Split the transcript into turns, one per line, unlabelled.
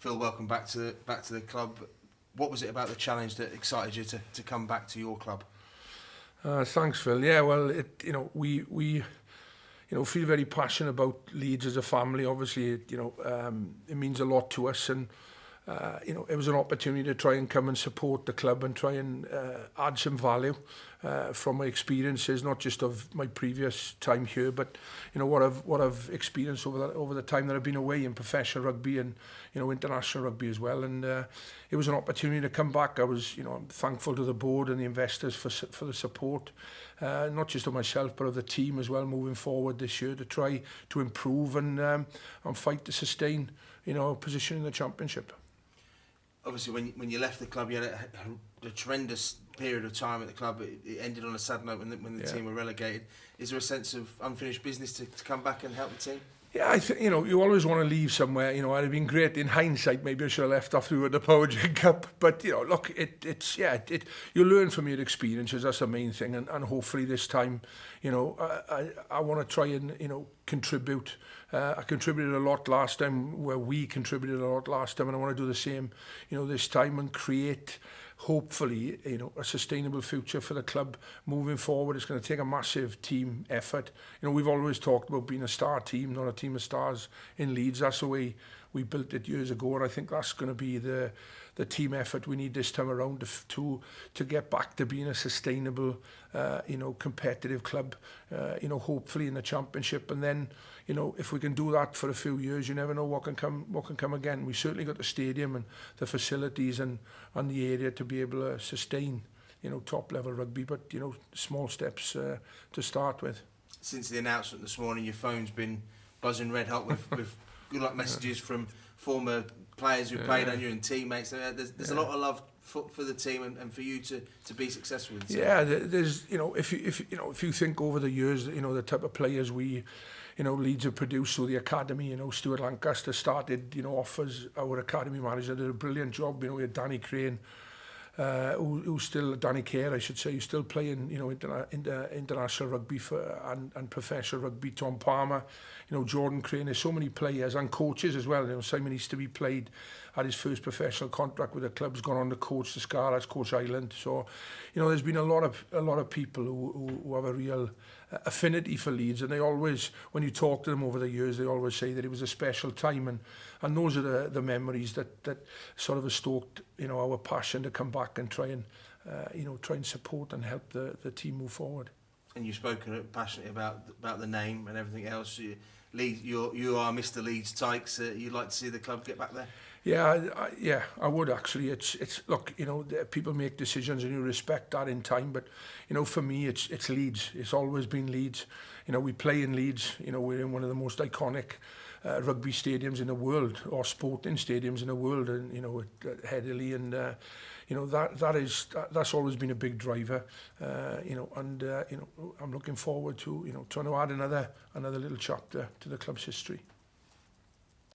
Phil, welcome back to the club. What was it about the challenge that excited you to come back to your club?
Thanks, Phil. Yeah, well, we feel very passionate about Leeds as a family. Obviously, it means a lot to us, and it was an opportunity to try and come and support the club and try and add some value from my experiences, not just of my previous time here, but what I've experienced over the time that I've been away in professional rugby and international rugby as well. And it was an opportunity to come back. I'm thankful to the board and the investors for the support, not just of myself but of the team as well moving forward this year to try to improve and fight to sustain a position in the championship.
Obviously, when you left the club, you had a tremendous period of time at the club. It ended on a sad note when the team were relegated. Is there a sense of unfinished business to come back and help the team?
Yeah, I think you always want to leave somewhere. It'd have been great in hindsight. Maybe I should have left after we won the Power Drink Cup. But look, you learn from your experiences. That's the main thing. And hopefully this time, I want to try and contribute. I contributed a lot last time, where we contributed a lot last time, and I want to do the same, this time and create, hopefully, a sustainable future for the club moving forward. It's going to take a massive team effort. We've always talked about being a star team, not a team of stars in Leeds. That's the way we built it years ago, and I think that's going to be the team effort we need this time around to get back to being a sustainable, competitive club, hopefully in the championship. And then, if we can do that for a few years, you never know what can come again. We certainly got the stadium and the facilities and the area to be able to sustain, top level rugby, but small steps to start with.
Since the announcement this morning, your phone's been buzzing red hot with good luck messages from former players who played on you and teammates. There's a lot of love for the team and for you to be successful with the team.
Yeah, there's if you think over the years, the type of players we Leeds have produced through the academy. Stuart Lancaster started off as our academy manager, did a brilliant job. We had Danny Crane, who's still Danny Kerr, I should say, who's still playing international rugby and professional rugby. Tom Palmer, Jordan Crane. There's so many players and coaches as well. Simon Easterby played at his first professional contract with the club's gone on to coach the Scarlets, coach Ireland. So there's been a lot of people who have a real affinity for Leeds, and they always, when you talk to them over the years, they always say that it was a special time, and those are the memories that sort of have stoked our passion to come back and try and support and help the team move forward.
And you've spoken passionately about the name and everything else. You are Mr. Leeds Tykes. You'd like to see the club get back there?
Yeah, I would actually. It's look, people make decisions and you respect that in time, but for me it's Leeds. It's always been Leeds. We play in Leeds. We're in one of the most iconic rugby stadiums in the world, or sporting stadiums in the world, and at Headingley, and that's always been a big driver. I'm looking forward to trying to add another little chapter to the club's history.